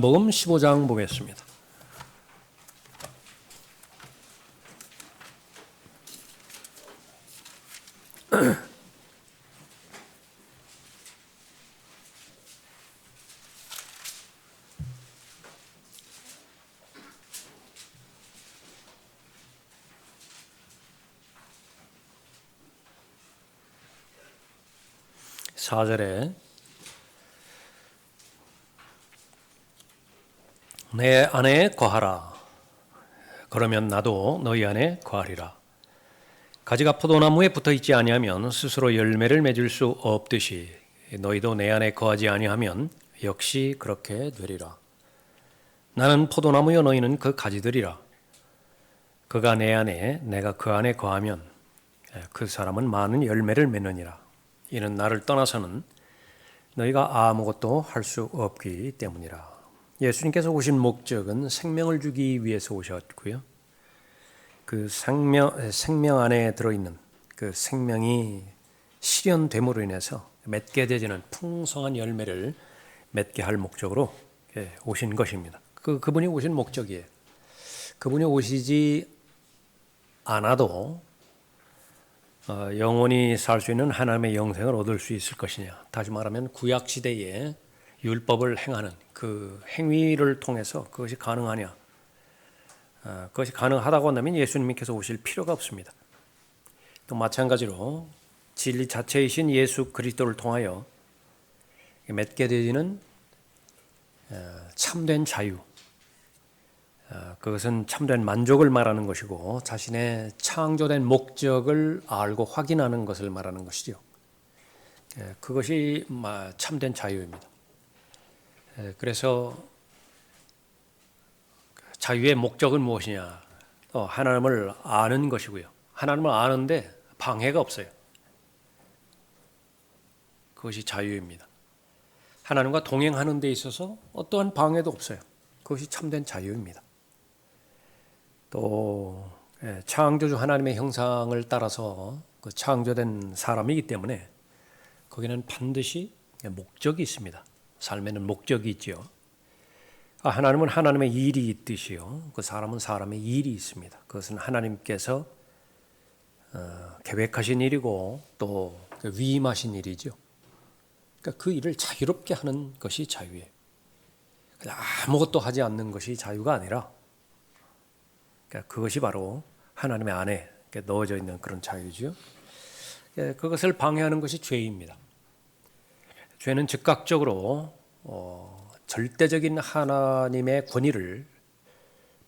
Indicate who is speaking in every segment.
Speaker 1: 요한복음 15장 보겠습니다. 사절에 내 안에 거하라. 그러면 나도 너희 안에 거하리라. 가지가 포도나무에 붙어 있지 아니하면 스스로 열매를 맺을 수 없듯이 너희도 내 안에 거하지 아니하면 역시 그렇게 되리라. 나는 포도나무요 너희는 그 가지들이라. 그가 내 안에 내가 그 안에 거하면 그 사람은 많은 열매를 맺느니라. 이는 나를 떠나서는 너희가 아무것도 할 수 없기 때문이라. 예수님께서 오신 목적은 생명을 주기 위해서 오셨고요. 그 생명 안에 들어있는 그 생명이 실현됨으로 인해서 맺게 되지는 풍성한 열매를 맺게 할 목적으로 오신 것입니다. 그분이 오신 목적이에요. 그분이 오시지 않아도 영원히 살 수 있는 하나님의 영생을 얻을 수 있을 것이냐. 다시 말하면 구약 시대에 율법을 행하는 그 행위를 통해서 그것이 가능하냐. 그것이 가능하다고 한다면 예수님께서 오실 필요가 없습니다. 또 마찬가지로 진리 자체이신 예수 그리스도를 통하여 맺게 되는 참된 자유, 그것은 참된 만족을 말하는 것이고 자신의 창조된 목적을 알고 확인하는 것을 말하는 것이죠. 그것이 참된 자유입니다. 그래서 자유의 목적은 무엇이냐? 하나님을 아는 것이고요. 하나님을 아는데 방해가 없어요. 그것이 자유입니다. 하나님과 동행하는 데 있어서 어떠한 방해도 없어요. 그것이 참된 자유입니다. 또 창조주 하나님의 형상을 따라서 그 창조된 사람이기 때문에 거기는 반드시 목적이 있습니다. 삶에는 목적이 있지요. 하나님은 하나님의 일이 있듯이요. 그 사람은 사람의 일이 있습니다. 그것은 하나님께서 계획하신 일이고 또 위임하신 일이죠. 그러니까 그 일을 자유롭게 하는 것이 자유예요. 그냥 아무것도 하지 않는 것이 자유가 아니라 그러니까 그것이 바로 하나님의 안에 넣어져 있는 그런 자유죠. 그것을 방해하는 것이 죄입니다. 죄는 즉각적으로 절대적인 하나님의 권위를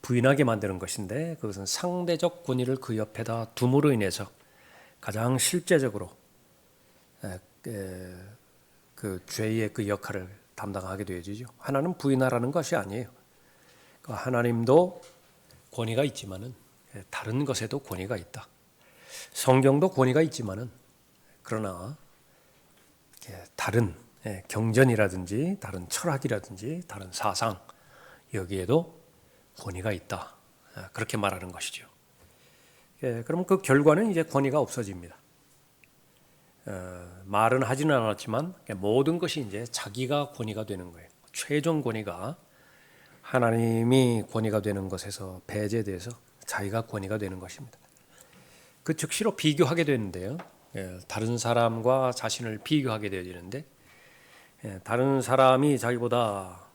Speaker 1: 부인하게 만드는 것인데 그것은 상대적 권위를 그 옆에다 둠으로 인해서 가장 실제적으로 그 죄의 그 역할을 담당하게 되어지죠. 하나님 부인하라는 것이 아니에요. 하나님도 권위가 있지만은 다른 것에도 권위가 있다. 성경도 권위가 있지만은 그러나 다른 경전이라든지 다른 철학이라든지 다른 사상 여기에도 권위가 있다. 그렇게 말하는 것이죠. 그럼 그 결과는 이제 권위가 없어집니다. 말은 하지는 않았지만 모든 것이 이제 자기가 권위가 되는 거예요. 최종 권위가 하나님이 권위가 되는 것에서 배제돼서 자기가 권위가 되는 것입니다. 그 즉시로 비교하게 되는데요. 다른 사람과 자신을 비교하게 되어지는데 다른 사람이 자기보다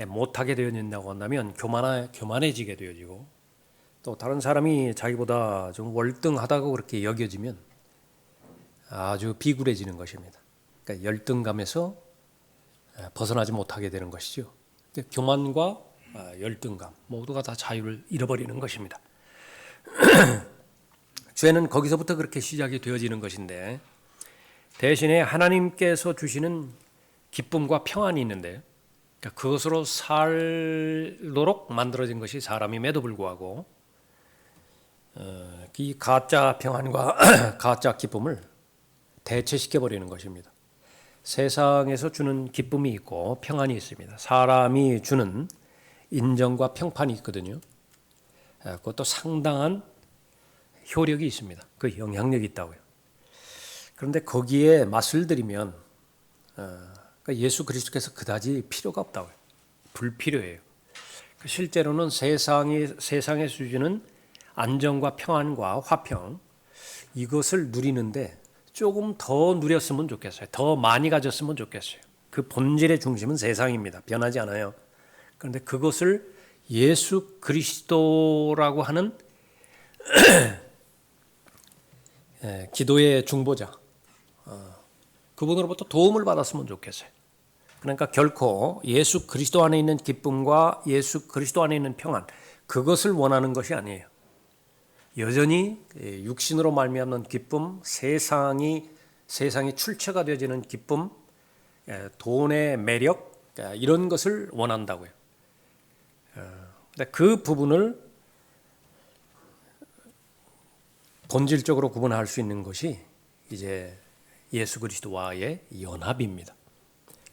Speaker 1: 못하게 되어진다고 한다면 교만해지게 되어지고 또 다른 사람이 자기보다 좀 월등하다고 그렇게 여겨지면 아주 비굴해지는 것입니다. 그러니까 열등감에서 벗어나지 못하게 되는 것이죠. 교만과 열등감 모두가 다 자유를 잃어버리는 것입니다. 죄는 거기서부터 그렇게 시작이 되어지는 것인데 대신에 하나님께서 주시는 기쁨과 평안이 있는데 그것으로 살도록 만들어진 것이 사람임에도 불구하고 이 가짜 평안과 가짜 기쁨을 대체시켜버리는 것입니다. 세상에서 주는 기쁨이 있고 평안이 있습니다. 사람이 주는 인정과 평판이 있거든요. 그것도 상당한 효력이 있습니다. 그 영향력이 있다고요. 그런데 거기에 맛을 들이면 그러니까 예수 그리스도께서 그다지 필요가 없다고요. 불필요해요. 실제로는 세상의 수준은 안정과 평안과 화평 이것을 누리는데 조금 더 누렸으면 좋겠어요. 더 많이 가졌으면 좋겠어요. 그 본질의 중심은 세상입니다. 변하지 않아요. 그런데 그것을 예수 그리스도라고 하는 기도의 중보자 그분으로부터 도움을 받았으면 좋겠어요. 그러니까 결코 예수 그리스도 안에 있는 기쁨과 예수 그리스도 안에 있는 평안 그것을 원하는 것이 아니에요. 여전히 육신으로 말미암는 기쁨, 세상이 출처가 되어지는 기쁨, 돈의 매력 이런 것을 원한다고요. 근데 그 부분을 본질적으로 구분할 수 있는 것이 이제 예수 그리스도와의 연합입니다.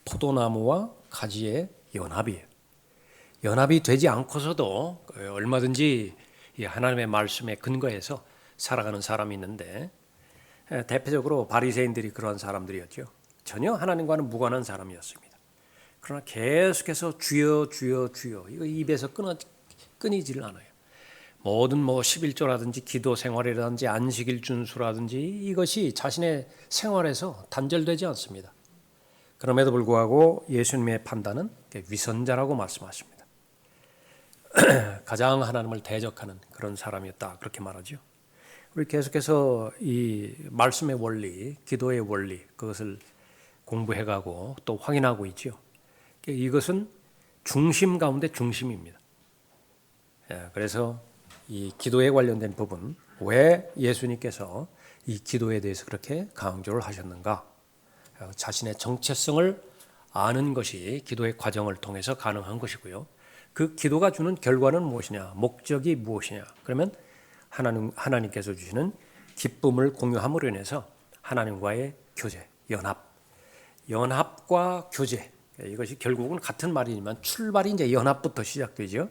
Speaker 1: 포도나무와 가지의 연합이에요. 연합이 되지 않고서도 얼마든지 하나님의 말씀에 근거해서 살아가는 사람이 있는데 대표적으로 바리새인들이 그런 사람들이었죠. 전혀 하나님과는 무관한 사람이었습니다. 그러나 계속해서 주여 주여 주여 이거 입에서 끊이지를 않아요. 모든 11조라든지 기도 생활이라든지 안식일 준수라든지 이것이 자신의 생활에서 단절되지 않습니다. 그럼에도 불구하고 예수님의 판단은 위선자라고 말씀하십니다. 가장 하나님을 대적하는 그런 사람이었다 그렇게 말하죠. 우리 계속해서 이 말씀의 원리, 기도의 원리 그것을 공부해가고 또 확인하고 있죠. 이것은 중심 가운데 중심입니다. 그래서 이 기도에 관련된 부분 왜 예수님께서 이 기도에 대해서 그렇게 강조를 하셨는가? 자신의 정체성을 아는 것이 기도의 과정을 통해서 가능한 것이고요. 그 기도가 주는 결과는 무엇이냐? 목적이 무엇이냐? 그러면 하나님께서 주시는 기쁨을 공유함으로 인해서 하나님과의 교제, 연합과 교제 이것이 결국은 같은 말이지만 출발이 이제 연합부터 시작되죠.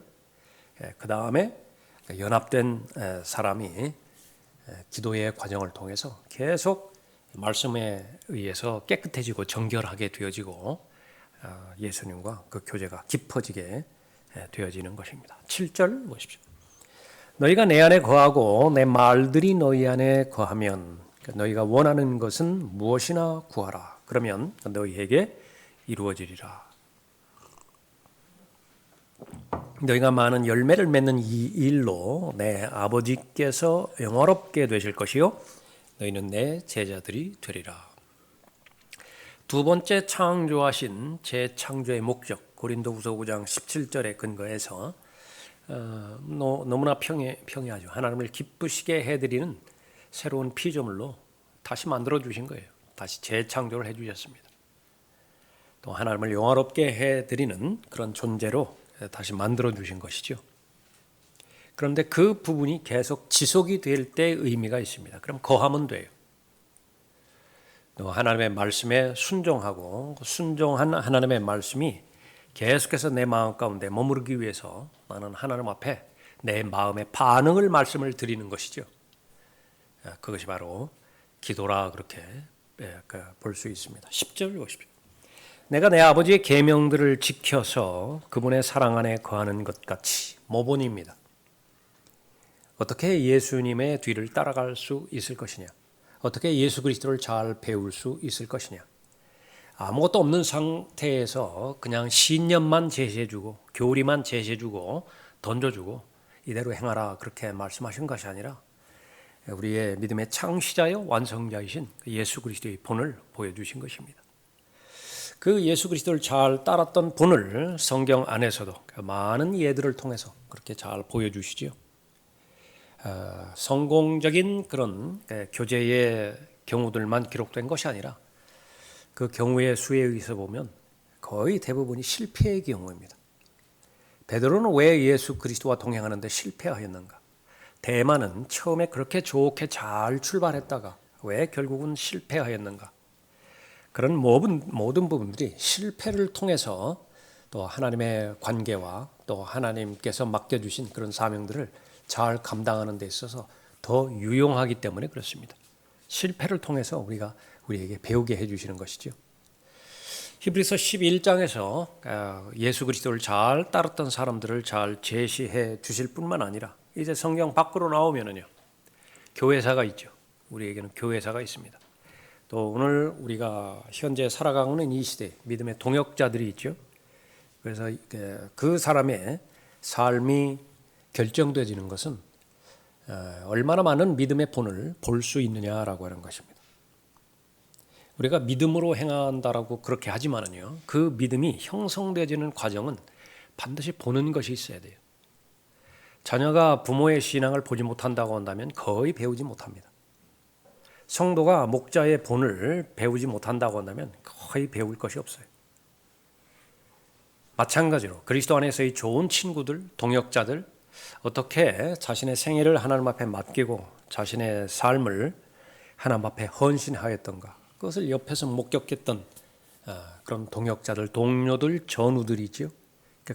Speaker 1: 그 다음에 연합된 사람이 기도의 과정을 통해서 계속 말씀에 의해서 깨끗해지고 정결하게 되어지고 예수님과 그 교제가 깊어지게 되어지는 것입니다. 7절 보십시오. 너희가 내 안에 거하고 내 말들이 너희 안에 거하면 너희가 원하는 것은 무엇이나 구하라. 그러면 너희에게 이루어지리라. 너희가 많은 열매를 맺는 이 일로 내 아버지께서 영화롭게 되실 것이요 너희는 내 제자들이 되리라. 두 번째 창조하신 재창조의 목적 고린도후서 9장 17절에 근거해서 너무나 평이하죠. 하나님을 기쁘시게 해드리는 새로운 피조물로 다시 만들어 주신 거예요. 다시 재창조를 해주셨습니다. 또 하나님을 영화롭게 해드리는 그런 존재로 다시 만들어 주신 것이죠. 그런데 그 부분이 계속 지속이 될 때 의미가 있습니다. 그럼 거하면 돼요. 또 하나님의 말씀에 순종하고 순종한 하나님의 말씀이 계속해서 내 마음 가운데 머무르기 위해서 나는 하나님 앞에 내 마음의 반응을 말씀을 드리는 것이죠. 그것이 바로 기도라 그렇게 볼 수 있습니다. 10절 보십시오. 내가 내 아버지의 계명들을 지켜서 그분의 사랑 안에 거하는 것 같이 모본입니다. 어떻게 예수님의 뒤를 따라갈 수 있을 것이냐? 어떻게 예수 그리스도를 잘 배울 수 있을 것이냐? 아무것도 없는 상태에서 그냥 신념만 제시해주고 교리만 제시해주고 던져주고 이대로 행하라 그렇게 말씀하신 것이 아니라 우리의 믿음의 창시자요 완성자이신 예수 그리스도의 본을 보여주신 것입니다. 그 예수 그리스도를 잘 따랐던 본을 성경 안에서도 많은 예들을 통해서 그렇게 잘 보여주시지요. 성공적인 그런 교제의 경우들만 기록된 것이 아니라 그 경우의 수에 의해서 보면 거의 대부분이 실패의 경우입니다. 베드로는 왜 예수 그리스도와 동행하는데 실패하였는가? 대마는 처음에 그렇게 좋게 잘 출발했다가 왜 결국은 실패하였는가? 그런 모든 부분들이 실패를 통해서 또 하나님의 관계와 또 하나님께서 맡겨주신 그런 사명들을 잘 감당하는 데 있어서 더 유용하기 때문에 그렇습니다. 실패를 통해서 우리에게 배우게 해주시는 것이죠. 히브리서 11장에서 예수 그리스도를 잘 따랐던 사람들을 잘 제시해 주실 뿐만 아니라 이제 성경 밖으로 나오면은요, 교회사가 있죠. 우리에게는 교회사가 있습니다. 또 오늘 우리가 현재 살아가고 있는 이 시대 믿음의 동역자들이 있죠. 그래서 그 사람의 삶이 결정되어지는 것은 얼마나 많은 믿음의 본을 볼 수 있느냐라고 하는 것입니다. 우리가 믿음으로 행한다라고 그렇게 하지만은요, 그 믿음이 형성되어지는 과정은 반드시 보는 것이 있어야 돼요. 자녀가 부모의 신앙을 보지 못한다고 한다면 거의 배우지 못합니다. 성도가 목자의 본을 배우지 못한다고 한다면 거의 배울 것이 없어요. 마찬가지로 그리스도 안에서의 좋은 친구들, 동역자들, 어떻게 자신의 생애를 하나님 앞에 맡기고 자신의 삶을 하나님 앞에 헌신하였던가, 그것을 옆에서 목격했던 그런 동역자들, 동료들, 전우들이죠.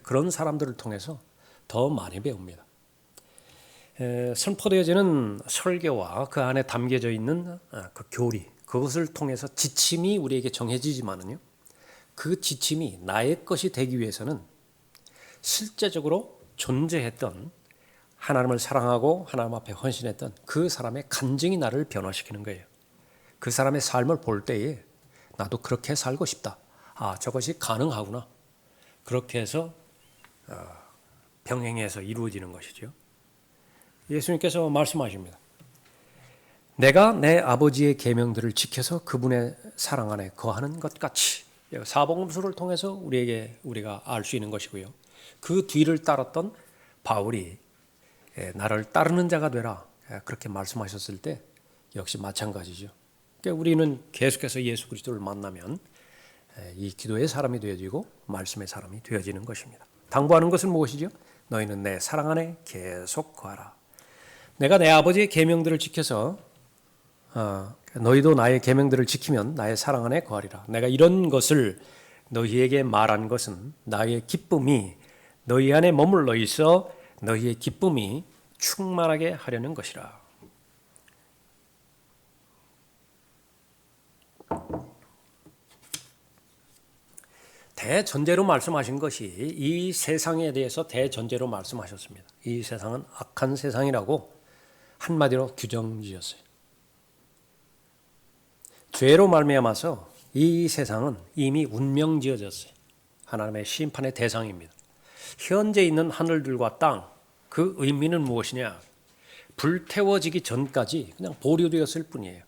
Speaker 1: 그런 사람들을 통해서 더 많이 배웁니다. 선포되어지는 설교와 그 안에 담겨져 있는 그 교리, 그것을 통해서 지침이 우리에게 정해지지만은요, 그 지침이 나의 것이 되기 위해서는 실제적으로 존재했던, 하나님을 사랑하고 하나님 앞에 헌신했던 그 사람의 간증이 나를 변화시키는 거예요. 그 사람의 삶을 볼 때에 나도 그렇게 살고 싶다. 저것이 가능하구나. 그렇게 해서 병행해서 이루어지는 것이죠. 예수님께서 말씀하십니다. 내가 내 아버지의 계명들을 지켜서 그분의 사랑 안에 거하는 것 같이. 사복음서를 통해서 우리가 알 수 있는 것이고요. 그 뒤를 따랐던 바울이 나를 따르는 자가 되라, 그렇게 말씀하셨을 때 역시 마찬가지죠. 그러니까 우리는 계속해서 예수 그리스도를 만나면 이 기도의 사람이 되어지고 말씀의 사람이 되어지는 것입니다. 당부하는 것은 무엇이죠? 너희는 내 사랑 안에 계속 거하라. 내가 내 아버지의 계명들을 지켜서 너희도 나의 계명들을 지키면 나의 사랑 안에 거하리라. 내가 이런 것을 너희에게 말한 것은 나의 기쁨이 너희 안에 머물러 있어 너희의 기쁨이 충만하게 하려는 것이라. 대전제로 말씀하신 것이 이 세상에 대해서 대전제로 말씀하셨습니다. 이 세상은 악한 세상이라고 한마디로 규정지었어요. 죄로 말미암아서 이 세상은 이미 운명지어졌어요. 하나님의 심판의 대상입니다. 현재 있는 하늘들과 땅, 그 의미는 무엇이냐? 불태워지기 전까지 그냥 보류되었을 뿐이에요.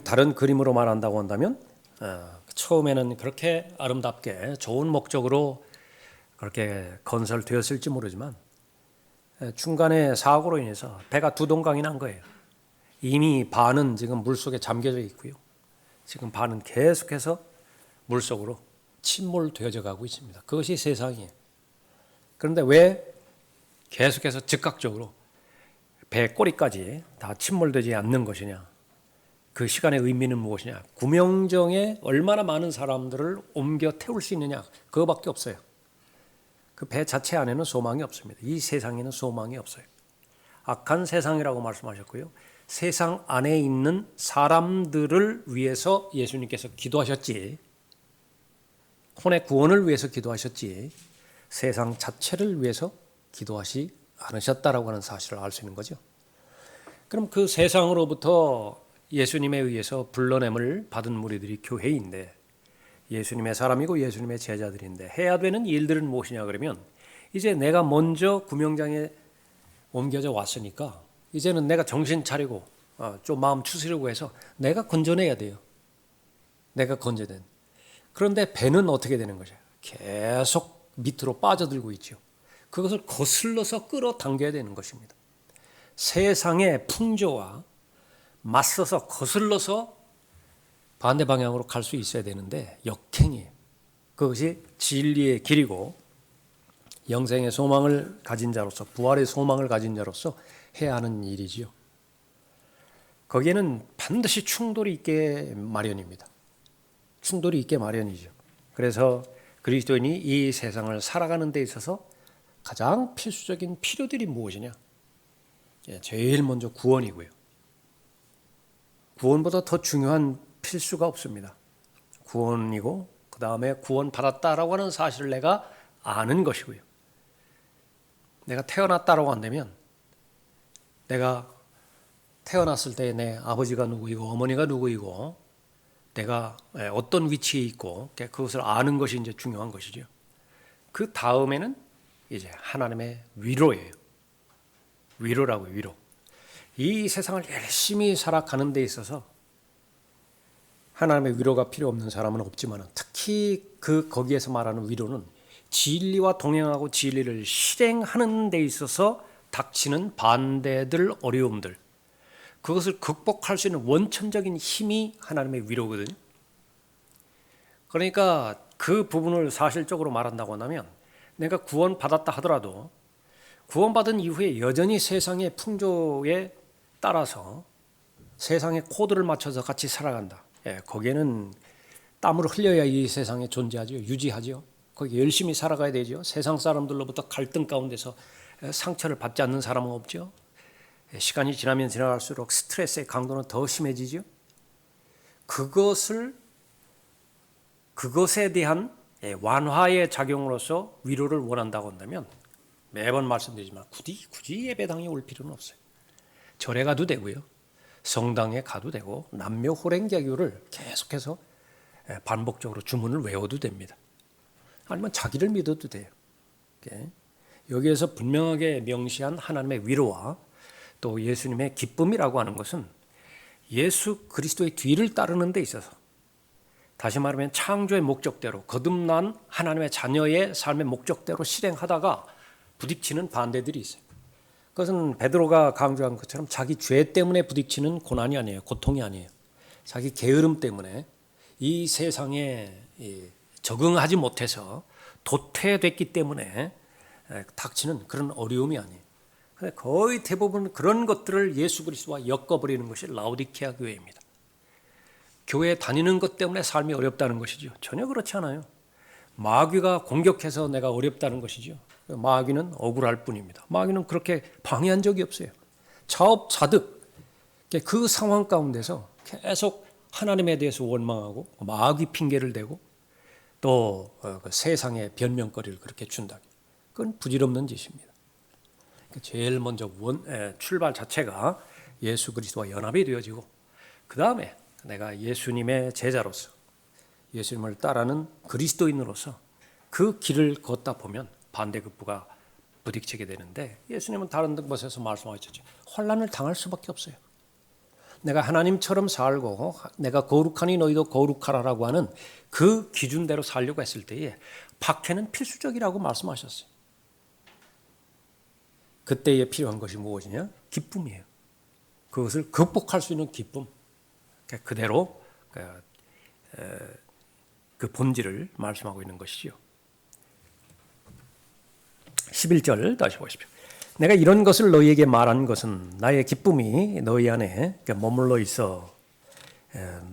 Speaker 1: 다른 그림으로 말한다고 한다면 처음에는 그렇게 아름답게 좋은 목적으로 그렇게 건설되었을지 모르지만 중간에 사고로 인해서 배가 두 동강이 난 거예요. 이미 반은 지금 물속에 잠겨져 있고요. 지금 반은 계속해서 물속으로 침몰되어져 가고 있습니다. 그것이 세상이에요. 그런데 왜 계속해서 즉각적으로 배 꼬리까지 다 침몰되지 않는 것이냐? 그 시간의 의미는 무엇이냐? 구명정에 얼마나 많은 사람들을 옮겨 태울 수 있느냐? 그거밖에 없어요. 그 배 자체 안에는 소망이 없습니다. 이 세상에는 소망이 없어요. 악한 세상이라고 말씀하셨고요. 세상 안에 있는 사람들을 위해서 예수님께서 기도하셨지, 혼의 구원을 위해서 기도하셨지, 세상 자체를 위해서 기도하지 않으셨다라고 하는 사실을 알 수 있는 거죠. 그럼 그 세상으로부터 예수님에 의해서 불러냄을 받은 무리들이 교회인데, 예수님의 사람이고 예수님의 제자들인데 해야 되는 일들은 무엇이냐 그러면, 이제 내가 먼저 구명장에 옮겨져 왔으니까 이제는 내가 정신 차리고 좀 마음 추스리고 해서 내가 건져내야 돼요. 내가 건져낸. 그런데 배는 어떻게 되는 거죠? 계속 밑으로 빠져들고 있죠. 그것을 거슬러서 끌어당겨야 되는 것입니다. 세상의 풍조와 맞서서 거슬러서 반대 방향으로 갈 수 있어야 되는데 역행이에요. 그것이 진리의 길이고 영생의 소망을 가진 자로서, 부활의 소망을 가진 자로서 해야 하는 일이지요. 거기에는 반드시 충돌이 있게 마련입니다. 충돌이 있게 마련이죠. 그래서 그리스도인이 이 세상을 살아가는 데 있어서 가장 필수적인 필요들이 무엇이냐? 제일 먼저 구원이고요. 구원보다 더 중요한 필수가 없습니다. 구원이고 그 다음에 구원받았다라고 하는 사실을 내가 아는 것이고요. 내가 태어났다라고 한다면 내가 태어났을 때 내 아버지가 누구이고 어머니가 누구이고 내가 어떤 위치에 있고 그것을 아는 것이 이제 중요한 것이죠. 그 다음에는 이제 하나님의 위로예요. 위로라고요, 위로. 이 세상을 열심히 살아가는 데 있어서 하나님의 위로가 필요 없는 사람은 없지만 특히 거기에서 말하는 위로는 진리와 동행하고 진리를 실행하는 데 있어서 닥치는 반대들, 어려움들, 그것을 극복할 수 있는 원천적인 힘이 하나님의 위로거든요. 그러니까 그 부분을 사실적으로 말한다고 한다면 내가 구원받았다 하더라도 구원받은 이후에 여전히 세상의 풍조에 따라서 세상의 코드를 맞춰서 같이 살아간다. 거기에는 땀을 흘려야 이 세상에 존재하죠. 유지하죠. 거기 열심히 살아가야 되죠. 세상 사람들로부터 갈등 가운데서 상처를 받지 않는 사람은 없죠. 시간이 지나면 지나갈수록 스트레스의 강도는 더 심해지죠. 그것에 대한 완화의 작용으로서 위로를 원한다고 한다면 매번 말씀드리지만 굳이 예배당에 올 필요는 없어요. 절에 가도 되고요. 성당에 가도 되고 남녀 호랭개교를 계속해서 반복적으로 주문을 외워도 됩니다. 아니면 자기를 믿어도 돼요. 여기에서 분명하게 명시한 하나님의 위로와 또 예수님의 기쁨이라고 하는 것은 예수 그리스도의 뒤를 따르는 데 있어서 다시 말하면 창조의 목적대로 거듭난 하나님의 자녀의 삶의 목적대로 실행하다가 부딪히는 반대들이 있어요. 그것은 베드로가 강조한 것처럼 자기 죄 때문에 부딪히는 고난이 아니에요. 고통이 아니에요. 자기 게으름 때문에 이 세상에 적응하지 못해서 도태됐기 때문에 닥치는 그런 어려움이 아니에요. 거의 대부분 그런 것들을 예수 그리스도와 엮어버리는 것이 라오디케아 교회입니다. 교회 다니는 것 때문에 삶이 어렵다는 것이죠. 전혀 그렇지 않아요. 마귀가 공격해서 내가 어렵다는 것이죠. 마귀는 억울할 뿐입니다. 마귀는 그렇게 방해한 적이 없어요. 자업자득 그 상황 가운데서 계속 하나님에 대해서 원망하고 마귀 핑계를 대고 또 세상의 변명거리를 그렇게 준다. 그건 부질없는 짓입니다. 제일 먼저 출발 자체가 예수 그리스도와 연합이 되어지고 그 다음에 내가 예수님의 제자로서 예수님을 따르는 그리스도인으로서 그 길을 걷다 보면 반대급부가 부딪히게 되는데 예수님은 다른 곳에서 말씀하셨죠. 환난을 당할 수밖에 없어요. 내가 하나님처럼 살고 내가 거룩하니 너희도 거룩하라라고 하는 그 기준대로 살려고 했을 때에 박해는 필수적이라고 말씀하셨어요. 그때에 필요한 것이 무엇이냐? 기쁨이에요. 그것을 극복할 수 있는 기쁨. 그대로 그 본질을 말씀하고 있는 것이죠. 11절 다시 보십시오. 내가 이런 것을 너희에게 말한 것은 나의 기쁨이 너희 안에 머물러 있어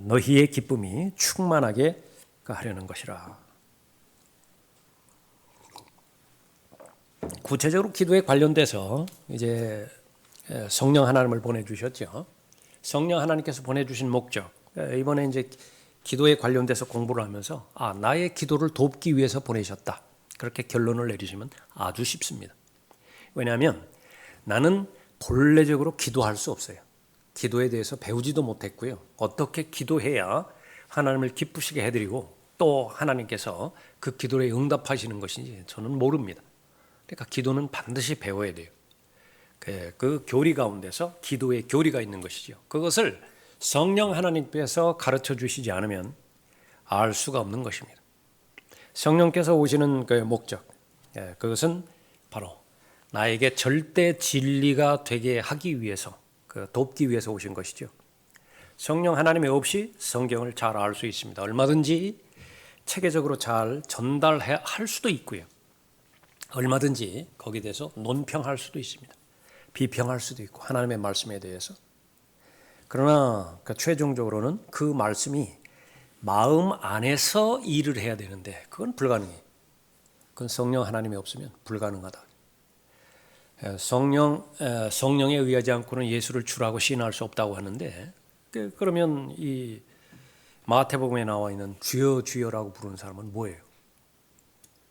Speaker 1: 너희의 기쁨이 충만하게 하려는 것이라. 구체적으로 기도에 관련돼서 이제 성령 하나님을 보내주셨죠. 성령 하나님께서 보내주신 목적, 이번에 이제 기도에 관련돼서 공부를 하면서 나의 기도를 돕기 위해서 보내셨다. 그렇게 결론을 내리시면 아주 쉽습니다. 왜냐하면 나는 본래적으로 기도할 수 없어요. 기도에 대해서 배우지도 못했고요. 어떻게 기도해야 하나님을 기쁘시게 해드리고 또 하나님께서 그 기도에 응답하시는 것인지 저는 모릅니다. 그러니까 기도는 반드시 배워야 돼요. 그 교리 가운데서 기도의 교리가 있는 것이죠. 그것을 성령 하나님께서 가르쳐 주시지 않으면 알 수가 없는 것입니다. 성령께서 오시는 그 목적, 그것은 바로 나에게 절대 진리가 되게 하기 위해서, 돕기 위해서 오신 것이죠. 성령 하나님이 없이 성경을 잘 알 수 있습니다. 얼마든지 체계적으로 잘 전달할 수도 있고요. 얼마든지 거기에 대해서 논평할 수도 있습니다. 비평할 수도 있고 하나님의 말씀에 대해서. 그러나 최종적으로는 그 말씀이 마음 안에서 일을 해야 되는데 그건 불가능해요. 그건 성령 하나님이 없으면 불가능하다. 성령에 의하지 않고는 예수를 주라고 시인할 수 없다고 하는데 그러면 이 마태복음에 나와 있는 주여 주여라고 부르는 사람은 뭐예요?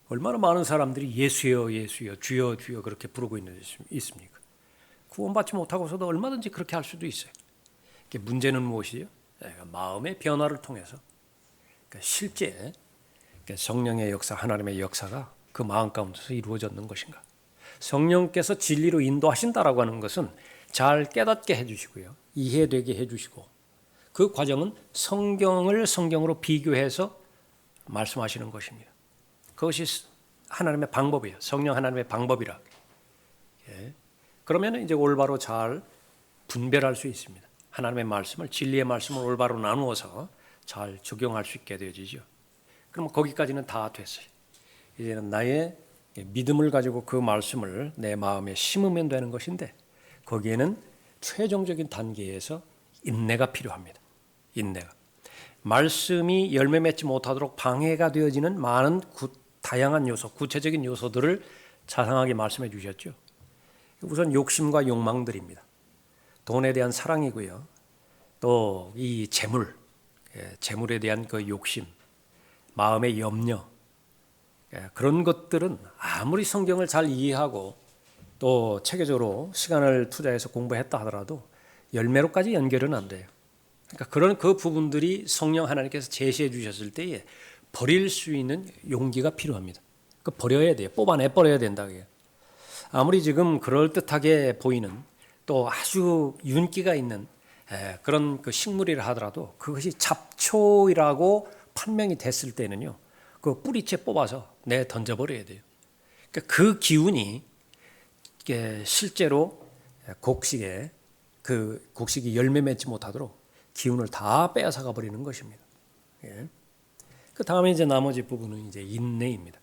Speaker 1: 얼마나 많은 사람들이 예수여 예수여 주여 주여 그렇게 부르고 있습니까? 구원받지 못하고서도 얼마든지 그렇게 할 수도 있어요. 문제는 무엇이죠? 마음의 변화를 통해서 실제 성령의 역사, 하나님의 역사가 그 마음 가운데서 이루어졌는 것인가? 성령께서 진리로 인도하신다라고 하는 것은 잘 깨닫게 해주시고요, 이해되게 해주시고, 그 과정은 성경을 성경으로 비교해서 말씀하시는 것입니다. 그것이 하나님의 방법이에요. 성령 하나님의 방법이라. 그러면 이제 올바로 잘 분별할 수 있습니다. 하나님의 말씀을, 진리의 말씀을 올바로 나누어서 잘 적용할 수 있게 되어지죠. 그럼 거기까지는 다 됐어요. 이제는 나의 믿음을 가지고 그 말씀을 내 마음에 심으면 되는 것인데, 거기에는 최종적인 단계에서 인내가 필요합니다. 인내가. 말씀이 열매 맺지 못하도록 방해가 되어지는 많은 다양한 요소, 구체적인 요소들을 자상하게 말씀해 주셨죠. 우선 욕심과 욕망들입니다. 돈에 대한 사랑이고요. 또 이 재물에 대한 그 욕심, 마음의 염려, 그런 것들은 아무리 성경을 잘 이해하고 또 체계적으로 시간을 투자해서 공부했다 하더라도 열매로까지 연결은 안 돼요. 그러니까 그런 그 부분들이 성령 하나님께서 제시해 주셨을 때에 버릴 수 있는 용기가 필요합니다. 그 버려야 돼요. 뽑아내 버려야 된다고요. 아무리 지금 그럴듯하게 보이는 또 아주 윤기가 있는 그런 그 식물이라 하더라도 그것이 잡초이라고 판명이 됐을 때는요, 그 뿌리채 뽑아서 던져버려야 돼요. 그러니까 그 기운이 실제로 곡식이 열매 맺지 못하도록 기운을 다 빼앗아가 버리는 것입니다. 그 다음에 이제 나머지 부분은 이제 인내입니다.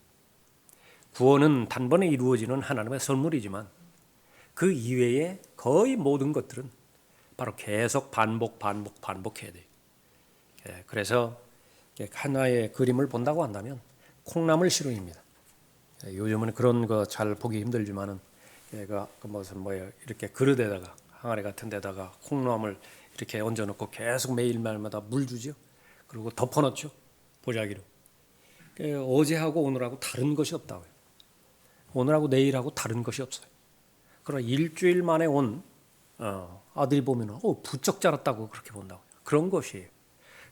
Speaker 1: 구원은 단번에 이루어지는 하나님의 선물이지만 그 이외에 거의 모든 것들은 바로 계속 반복해야 돼요. 그래서 하나의 그림을 본다고 한다면 콩나물 시루입니다. 요즘은 그런 거 잘 보기 힘들지만은 그 무슨 이렇게 그릇에다가 항아리 같은 데다가 콩나물 이렇게 얹어놓고 계속 매일마다 물 주죠. 그리고 덮어놓죠. 보자기로. 어제하고 오늘하고 다른 것이 없다고요. 오늘하고 내일하고 다른 것이 없어요. 그러나 일주일 만에 온 아들이 보면 부쩍 자랐다고 그렇게 본다고요. 그런 것이에요.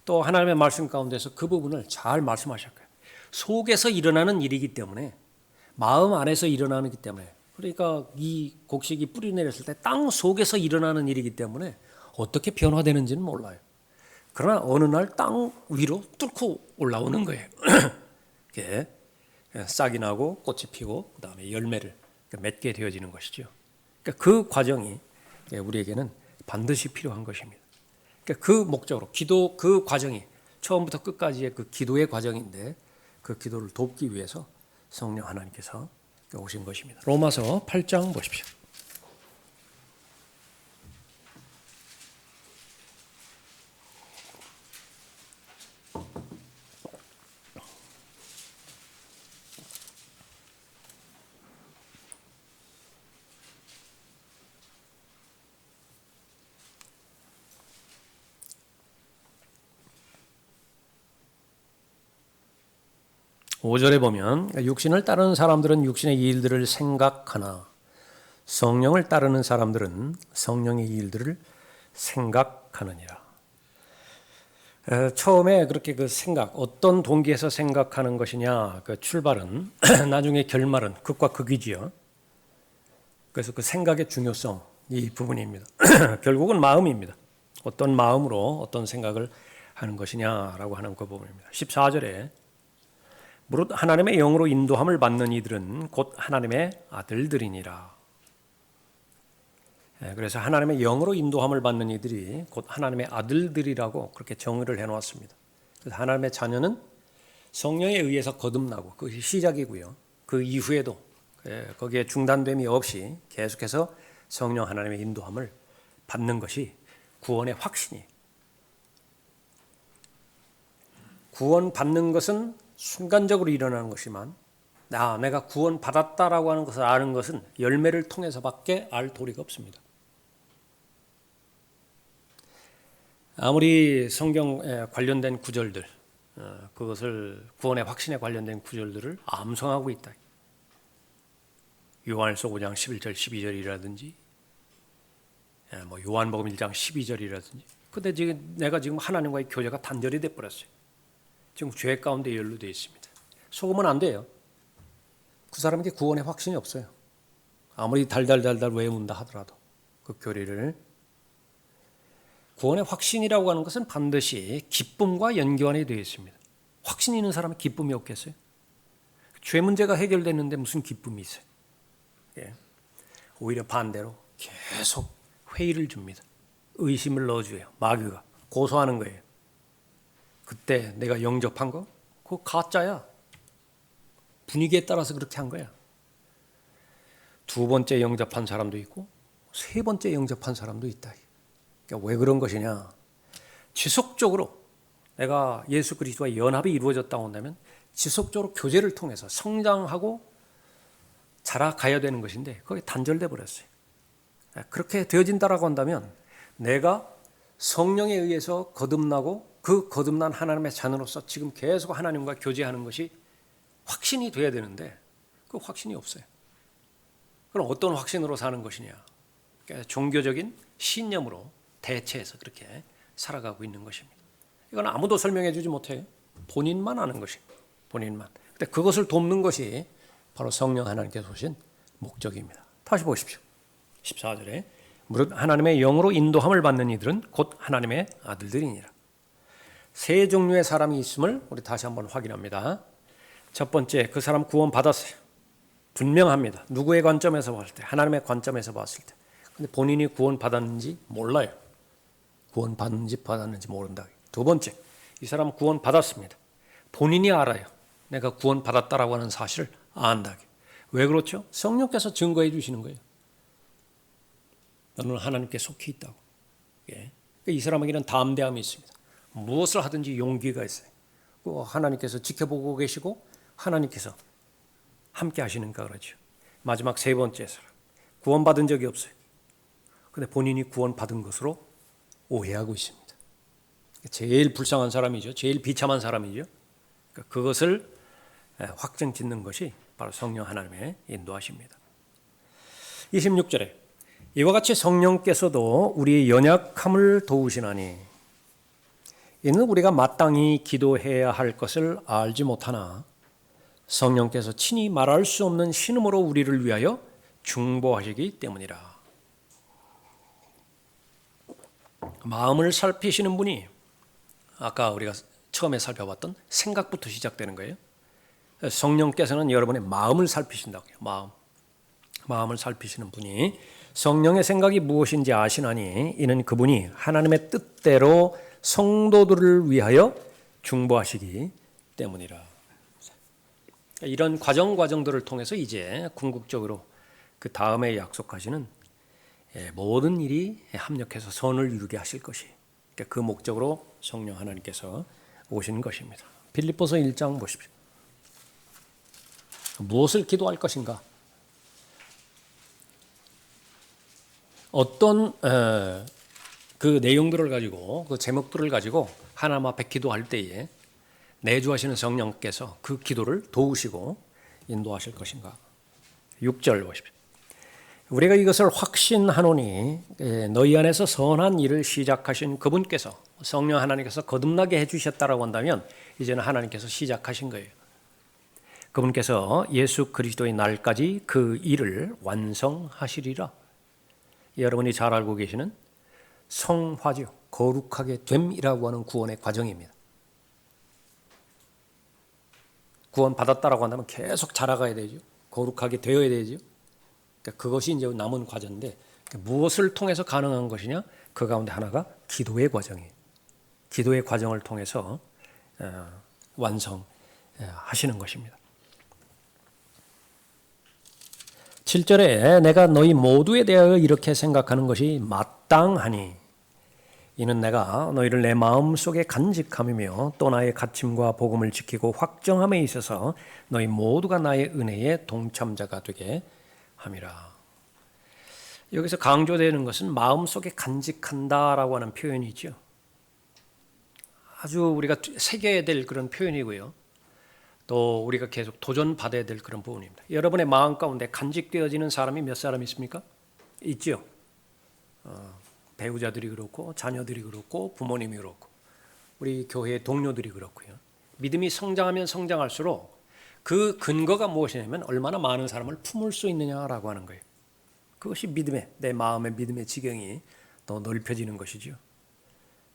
Speaker 1: 또 하나님의 말씀 가운데서 그 부분을 잘 말씀하셨고요. 속에서 일어나는 일이기 때문에, 마음 안에서 일어나기 때문에, 그러니까 이 곡식이 뿌리 내렸을 때 땅 속에서 일어나는 일이기 때문에 어떻게 변화되는지는 몰라요. 그러나 어느 날 땅 위로 뚫고 올라오는 거예요. 싹이 나고 꽃이 피고 그다음에 열매를 맺게 되어지는 것이죠. 그러니까 그 과정이 우리에게는 반드시 필요한 것입니다. 그러니까 그 목적으로 그 과정이 처음부터 끝까지의 그 기도의 과정인데, 그 기도를 돕기 위해서 성령 하나님께서 오신 것입니다. 로마서 8장 보십시오. 5절에 보면 육신을 따르는 사람들은 육신의 일들을 생각하나 성령을 따르는 사람들은 성령의 일들을 생각하느니라. 처음에 그렇게 그 생각, 어떤 동기에서 생각하는 것이냐, 그 출발은 나중에 결말은 극과 극이지요. 그래서 그 생각의 중요성, 이 부분입니다. 결국은 마음입니다. 어떤 마음으로 어떤 생각을 하는 것이냐라고 하는 그 부분입니다. 14절에 무릇 하나님의 영으로 인도함을 받는 이들은 곧 하나님의 아들들이니라. 그래서 하나님의 영으로 인도함을 받는 이들이 곧 하나님의 아들들이라고 그렇게 정의를 해놓았습니다. 그래서 하나님의 자녀는 성령에 의해서 거듭나고 그것이 시작이고요. 그 이후에도 거기에 중단됨이 없이 계속해서 성령 하나님의 인도함을 받는 것이 구원의 확신이에요. 구원받는 것은 순간적으로 일어나는 것이지만 내가 구원받았다라고 하는 것을 아는 것은 열매를 통해서밖에 알 도리가 없습니다. 아무리 성경에 관련된 구절들, 그것을 구원의 확신에 관련된 구절들을 암송하고 있다. 요한일서 5장 11절 12절이라든지 요한복음 1장 12절이라든지. 근데 지금 내가 지금 하나님과의 교제가 단절이 돼 버렸어요. 지금 죄 가운데 연루되어 있습니다. 속으면 안 돼요. 그 사람에게 구원의 확신이 없어요. 아무리 달달달달 외운다 하더라도 그 교리를. 구원의 확신이라고 하는 것은 반드시 기쁨과 연관이 되어 있습니다. 확신 있는 사람은 기쁨이 없겠어요? 죄 문제가 해결됐는데 무슨 기쁨이 있어요? 예. 오히려 반대로 계속 회의를 줍니다. 의심을 넣어줘요. 마귀가 고소하는 거예요. 그때 내가 영접한 거? 그거 가짜야. 분위기에 따라서 그렇게 한 거야. 두 번째 영접한 사람도 있고 세 번째 영접한 사람도 있다. 그러니까 왜 그런 것이냐? 지속적으로 내가 예수 그리스도와 연합이 이루어졌다고 한다면 지속적으로 교제를 통해서 성장하고 자라가야 되는 것인데 그게 단절돼 버렸어요. 그렇게 되어진다라고 한다면 내가 성령에 의해서 거듭나고 그 거듭난 하나님의 자녀로서 지금 계속 하나님과 교제하는 것이 확신이 돼야 되는데 그 확신이 없어요. 그럼 어떤 확신으로 사는 것이냐? 그러니까 종교적인 신념으로 대체해서 그렇게 살아가고 있는 것입니다. 이건 아무도 설명해 주지 못해요. 본인만 아는 것입니다. 본인만. 근데 그것을 돕는 것이 바로 성령 하나님께서 오신 목적입니다. 다시 보십시오. 14절에 무릇 하나님의 영으로 인도함을 받는 이들은 곧 하나님의 아들들이니라. 세 종류의 사람이 있음을 우리 다시 한번 확인합니다. 첫 번째, 그 사람 구원 받았어요. 분명합니다. 누구의 관점에서 봤을 때? 하나님의 관점에서 봤을 때. 근데 본인이 구원 받았는지 몰라요. 구원 받았는지 모른다. 두 번째, 이 사람 구원 받았습니다. 본인이 알아요. 내가 구원 받았다라고 하는 사실을 안다. 왜 그렇죠? 성령께서 증거해 주시는 거예요. 너는 하나님께 속히 있다고. 예. 이 사람에게는 담대함이 있습니다. 무엇을 하든지 용기가 있어요. 하나님께서 지켜보고 계시고 하나님께서 함께 하시는가 그러죠. 마지막 세 번째 사람. 구원받은 적이 없어요. 근데 본인이 구원받은 것으로 오해하고 있습니다. 제일 불쌍한 사람이죠. 제일 비참한 사람이죠. 그것을 확정 짓는 것이 바로 성령 하나님의 인도하십니다. 26절에 이와 같이 성령께서도 우리의 연약함을 도우시나니 이는 우리가 마땅히 기도해야 할 것을 알지 못하나 성령께서 친히 말할 수 없는 신음으로 우리를 위하여 중보하시기 때문이라. 마음을 살피시는 분이 아까 우리가 처음에 살펴봤던 생각부터 시작되는 거예요. 성령께서는 여러분의 마음을 살피신다고요. 마음을 살피시는 분이 성령의 생각이 무엇인지 아시나니 이는 그분이 하나님의 뜻대로 성도들을 위하여 중보하시기 때문이라. 이런 과정들을 통해서 이제 궁극적으로 그 다음에 약속하시는 모든 일이 합력해서 선을 이루게 하실 것이 그 목적으로 성령 하나님께서 오신 것입니다. 빌립보서 1장 보십시오. 무엇을 기도할 것인가? 어떤 그 내용들을 가지고 그 제목들을 가지고 하나님 앞에 기도할 때에 내주하시는 성령께서 그 기도를 도우시고 인도하실 것인가? 6절 보십시오. 우리가 이것을 확신하노니 너희 안에서 선한 일을 시작하신 그분께서 성령 하나님께서 거듭나게 해주셨다라고 한다면 이제는 하나님께서 시작하신 거예요. 그분께서 예수 그리스도의 날까지 그 일을 완성하시리라. 여러분이 잘 알고 계시는 성화죠. 거룩하게 됨이라고 하는 구원의 과정입니다. 구원 받았다라고 한다면 계속 자라가야 되죠. 거룩하게 되어야 되죠. 그러니까 그것이 이제 남은 과정인데 무엇을 통해서 가능한 것이냐? 그 가운데 하나가 기도의 과정이에요. 기도의 과정을 통해서 완성하시는 것입니다. 7절에 내가 너희 모두에 대하여 이렇게 생각하는 것이 마땅하니 이는 내가 너희를 내 마음속에 간직함이며 또 나의 가침과 복음을 지키고 확정함에 있어서 너희 모두가 나의 은혜의 동참자가 되게 함이라. 여기서 강조되는 것은 마음속에 간직한다라고 하는 표현이죠. 아주 우리가 새겨야 될 그런 표현이고요. 또 우리가 계속 도전받아야 될 그런 부분입니다. 여러분의 마음 가운데 간직되어지는 사람이 몇 사람 있습니까? 있죠. 배우자들이 그렇고 자녀들이 그렇고 부모님이 그렇고 우리 교회 동료들이 그렇고요. 믿음이 성장하면 성장할수록 그 근거가 무엇이냐면 얼마나 많은 사람을 품을 수 있느냐라고 하는 거예요. 그것이 믿음의 내 마음의 믿음의 지경이 더 넓혀지는 것이죠.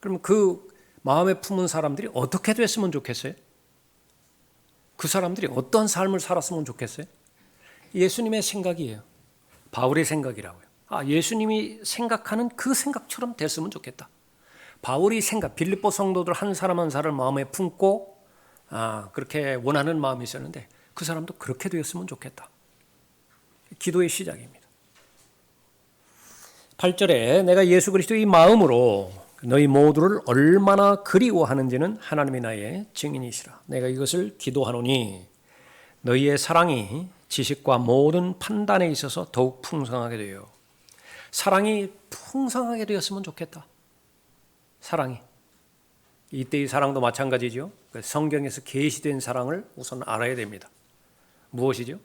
Speaker 1: 그럼 그 마음에 품은 사람들이 어떻게 됐으면 좋겠어요? 그 사람들이 어떤 삶을 살았으면 좋겠어요? 예수님의 생각이에요. 바울의 생각이라고요. 예수님이 생각하는 그 생각처럼 됐으면 좋겠다. 바울이 빌립보 성도들 한 사람 한 사람을 마음에 품고 그렇게 원하는 마음이 있었는데 그 사람도 그렇게 되었으면 좋겠다. 기도의 시작입니다. 8절에 내가 예수 그리스도의 마음으로 너희 모두를 얼마나 그리워하는지는 하나님이 나의 증인이시라. 내가 이것을 기도하노니 너희의 사랑이 지식과 모든 판단에 있어서 더욱 풍성하게 되어 사랑이 풍성하게 되었으면 좋겠다. 사랑이. 이때의 사랑도 마찬가지죠. 성경에서 계시된 사랑을 우선 알아야 됩니다. 무엇이죠?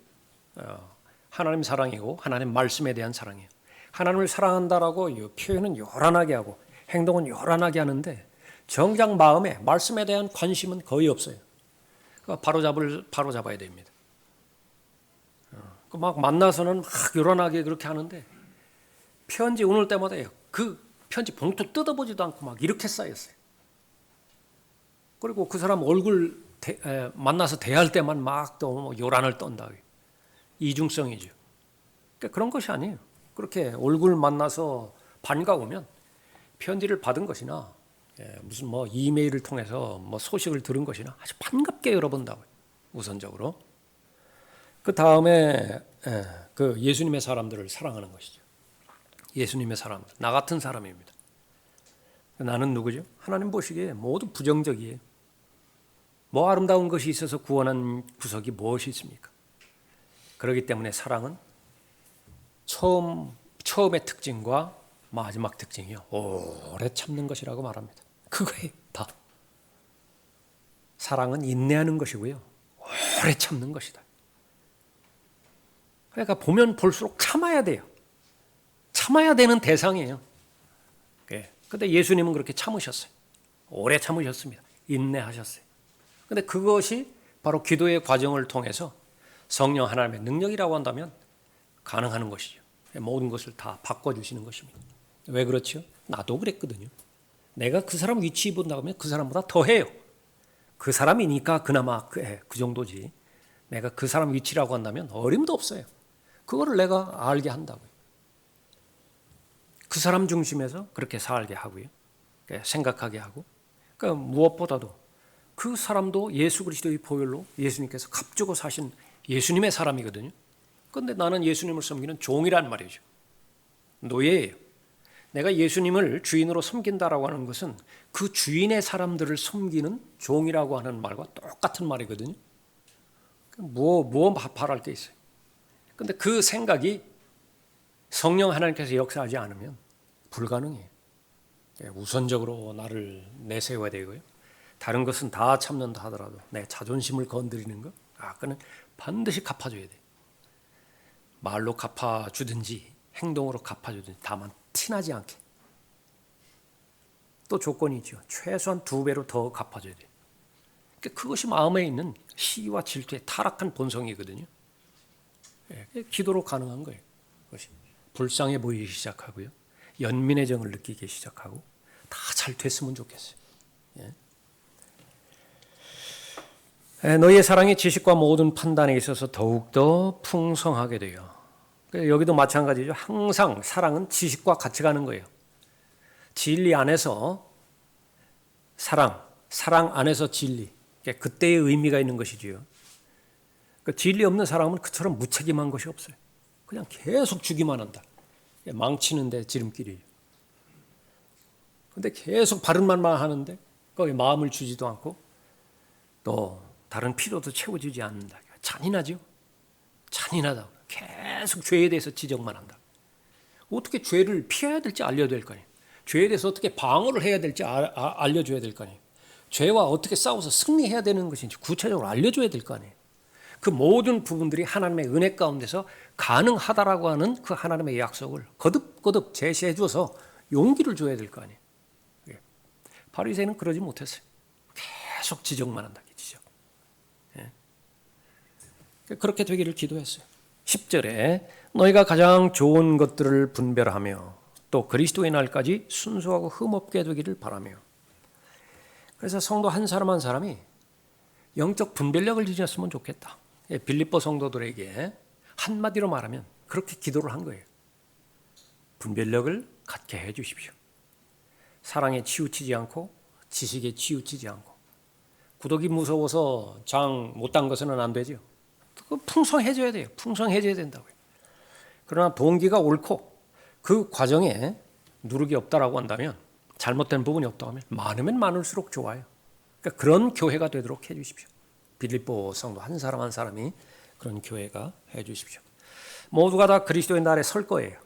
Speaker 1: 하나님 사랑이고 하나님 말씀에 대한 사랑이에요. 하나님을 사랑한다라고 표현은 요란하게 하고 행동은 요란하게 하는데 정작 마음에 말씀에 대한 관심은 거의 없어요. 바로잡아야 됩니다. 막 만나서는 막 요란하게 그렇게 하는데 편지 오늘 때마다 그 편지 봉투 뜯어보지도 않고 막 이렇게 쌓였어요. 그리고 그 사람 얼굴 만나서 대할 때만 막 또 요란을 떤다. 이중성이죠. 그러니까 그런 것이 아니에요. 그렇게 얼굴 만나서 반가우면 편지를 받은 것이나 무슨 이메일을 통해서 소식을 들은 것이나 아주 반갑게 열어본다고요. 우선적으로. 그 다음에 그 예수님의 사람들을 사랑하는 것이죠. 예수님의 사람들, 나 같은 사람입니다. 나는 누구죠? 하나님 보시기에 모두 부정적이에요. 아름다운 것이 있어서 구원한 구석이 무엇이 있습니까? 그렇기 때문에 사랑은 처음의 특징과 마지막 특징이요. 오래 참는 것이라고 말합니다. 그거예요. 다. 사랑은 인내하는 것이고요. 오래 참는 것이다. 그러니까 보면 볼수록 참아야 돼요. 참아야 되는 대상이에요. 그런데 예수님은 그렇게 참으셨어요. 오래 참으셨습니다. 인내하셨어요. 그런데 그것이 바로 기도의 과정을 통해서 성령 하나님의 능력이라고 한다면 가능한 것이죠. 모든 것을 다 바꿔주시는 것입니다. 왜 그렇죠? 나도 그랬거든요. 내가 그 사람 위치 본다고 하면 그 사람보다 더 해요. 그 사람이니까 그나마 그 정도지. 내가 그 사람 위치라고 한다면 어림도 없어요. 그거를 내가 알게 한다고요. 그 사람 중심에서 그렇게 살게 하고요. 생각하게 하고. 그러니까 무엇보다도 그 사람도 예수 그리스도의 보혈로 예수님께서 값주고 사신 예수님의 사람이거든요. 그런데 나는 예수님을 섬기는 종이란 말이죠. 노예예요. 내가 예수님을 주인으로 섬긴다라고 하는 것은 그 주인의 사람들을 섬기는 종이라고 하는 말과 똑같은 말이거든요. 뭐 바랄 게 있어요. 그런데 그 생각이 성령 하나님께서 역사하지 않으면 불가능해요. 우선적으로 나를 내세워야 되고요. 다른 것은 다 참는다 하더라도 내 자존심을 건드리는 것, 그는 반드시 갚아줘야 돼요. 말로 갚아주든지 행동으로 갚아주든지 다만 티나지 않게. 또 조건이 있죠. 최소한 2배로 더 갚아줘야 돼요. 그러니까 그것이 마음에 있는 시기와 질투의 타락한 본성이거든요. 기도로 가능한 거예요. 그것이 불쌍해 보이기 시작하고요. 연민의 정을 느끼기 시작하고 다 잘 됐으면 좋겠어요. 너희의 사랑이 지식과 모든 판단에 있어서 더욱더 풍성하게 돼요. 여기도 마찬가지죠. 항상 사랑은 지식과 같이 가는 거예요. 진리 안에서 사랑 안에서 진리. 그때의 의미가 있는 것이지요. 진리 없는 사람은 그처럼 무책임한 것이 없어요. 그냥 계속 주기만 한다. 망치는데 지름길이에요. 그런데 계속 바른 말만 하는데 거기 마음을 주지도 않고 또 다른 필요도 채워주지 않는다. 잔인하죠. 잔인하다. 계속 죄에 대해서 지적만 한다. 어떻게 죄를 피해야 될지 알려야 될 거 아니에요. 죄에 대해서 어떻게 방어를 해야 될지 알려줘야 될 거 아니에요. 죄와 어떻게 싸워서 승리해야 되는 것인지 구체적으로 알려줘야 될 거 아니에요. 그 모든 부분들이 하나님의 은혜 가운데서 가능하다라고 하는 그 하나님의 약속을 거듭거듭 제시해 줘서 용기를 줘야 될 거 아니에요. 바리새인은 그러지 못했어요. 계속 지적만 한다. 지적. 그렇게 되기를 기도했어요. 10절에 너희가 가장 좋은 것들을 분별하며 또 그리스도의 날까지 순수하고 흠없게 되기를 바라며. 그래서 성도 한 사람 한 사람이 영적 분별력을 지녔으면 좋겠다. 빌립보 성도들에게 한마디로 말하면 그렇게 기도를 한 거예요. 분별력을 갖게 해 주십시오. 사랑에 치우치지 않고 지식에 치우치지 않고. 구독이 무서워서 장 못 단 것은 안 되죠. 풍성해져야 돼요. 풍성해져야 된다고요. 그러나 동기가 옳고 그 과정에 누룩이 없다라고 한다면, 잘못된 부분이 없다고 하면 많으면 많을수록 좋아요. 그러니까 그런 교회가 되도록 해 주십시오. 빌립보 성도 한 사람 한 사람이 그런 교회가 해 주십시오. 모두가 다 그리스도의 날에 설 거예요.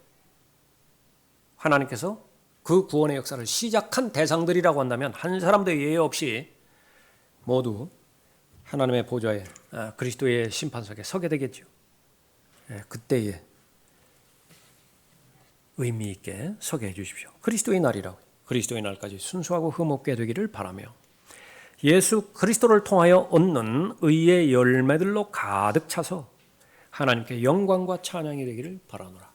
Speaker 1: 하나님께서 그 구원의 역사를 시작한 대상들이라고 한다면 한 사람도 예외 없이 모두 하나님의 보좌에, 그리스도의 심판석에 서게 되겠죠. 그때에 의미 있게 서게 해 주십시오. 그리스도의 날이라고. 그리스도의 날까지 순수하고 흠없게 되기를 바라며 예수 그리스도를 통하여 얻는 의의 열매들로 가득 차서 하나님께 영광과 찬양이 되기를 바라노라.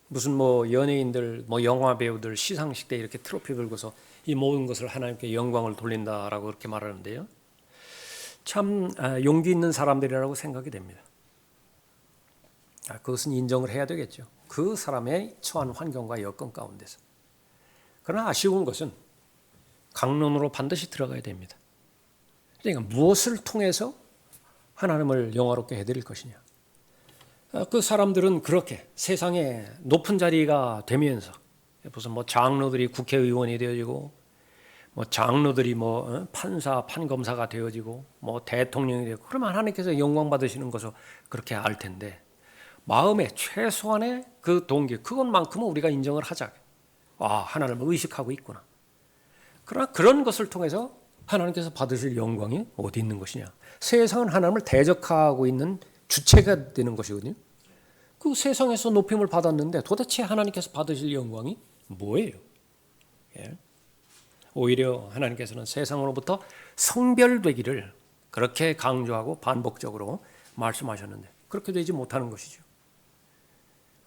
Speaker 1: 무슨 연예인들, 영화 배우들 시상식 때 이렇게 트로피 들고서 이 모든 것을 하나님께 영광을 돌린다라고 그렇게 말하는데요. 참 용기 있는 사람들이라고 생각이 됩니다. 그것은 인정을 해야 되겠죠. 그 사람의 처한 환경과 여건 가운데서. 그러나 아쉬운 것은 강론으로 반드시 들어가야 됩니다. 그러니까 무엇을 통해서 하나님을 영화롭게 해드릴 것이냐. 그 사람들은 그렇게 세상에 높은 자리가 되면서 무슨 장로들이 국회의원이 되어지고 장로들이 판사, 판검사가 되어지고 대통령이 되고 그러면 하나님께서 영광 받으시는 것을 그렇게 알 텐데 마음의 최소한의 그 동기 그것만큼은 우리가 인정을 하자. 하나님을 의식하고 있구나. 그러나 그런 것을 통해서 하나님께서 받으실 영광이 어디 있는 것이냐. 세상은 하나님을 대적하고 있는 주체가 되는 것이거든요. 그 세상에서 높임을 받았는데 도대체 하나님께서 받으실 영광이 뭐예요? 오히려 하나님께서는 세상으로부터 성별되기를 그렇게 강조하고 반복적으로 말씀하셨는데 그렇게 되지 못하는 것이죠.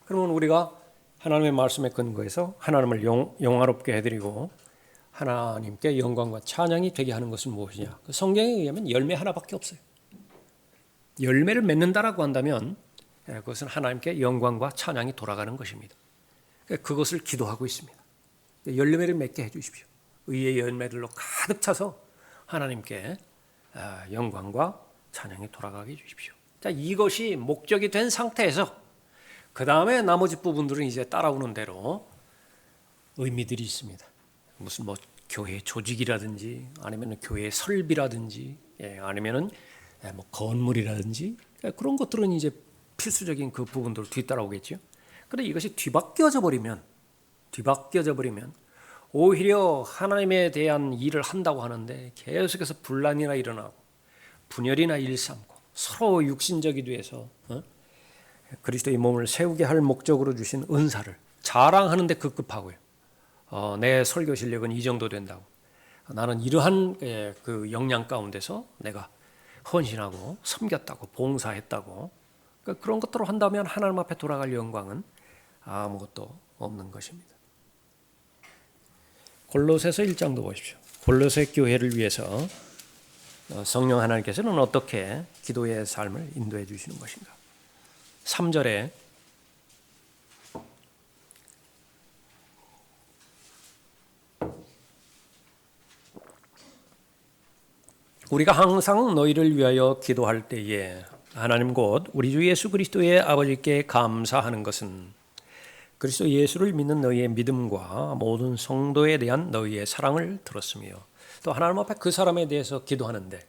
Speaker 1: 그러면 우리가 하나님의 말씀에 근거해서 하나님을 영화롭게 해드리고 하나님께 영광과 찬양이 되게 하는 것은 무엇이냐? 그 성경에 의하면 열매 하나밖에 없어요. 열매를 맺는다라고 한다면 그것은 하나님께 영광과 찬양이 돌아가는 것입니다. 그것을 기도하고 있습니다. 열매를 맺게 해주십시오. 의의 열매들로 가득 차서 하나님께 영광과 찬양이 돌아가게 해주십시오. 자, 이것이 목적이 된 상태에서 그 다음에 나머지 부분들은 이제 따라오는 대로 의미들이 있습니다. 무슨 교회 조직이라든지 아니면 교회 설비라든지 아니면은 건물이라든지 그런 것들은 이제 필수적인 그 부분들을 뒤따라오겠죠. 그런데 이것이 뒤바뀌어져 버리면 오히려 하나님에 대한 일을 한다고 하는데 계속해서 분란이나 일어나고 분열이나 일삼고 서로 육신적이 돼서 그리스도의 몸을 세우게 할 목적으로 주신 은사를 자랑하는데 급급하고요. 내 설교 실력은 이 정도 된다고. 나는 이러한 그 역량 가운데서 내가 헌신하고 섬겼다고 봉사했다고. 그러니까 그런 것들을 한다면 하나님 앞에 돌아갈 영광은 아무것도 없는 것입니다. 골로새서 1장도 보십시오. 골로새 교회를 위해서 성령 하나님께서는 어떻게 기도의 삶을 인도해 주시는 것인가. 3절에 우리가 항상 너희를 위하여 기도할 때에 하나님 곧 우리 주 예수 그리스도의 아버지께 감사하는 것은 그리스도 예수를 믿는 너희의 믿음과 모든 성도에 대한 너희의 사랑을 들었으며 또 하나님 앞에 그 사람에 대해서 기도하는데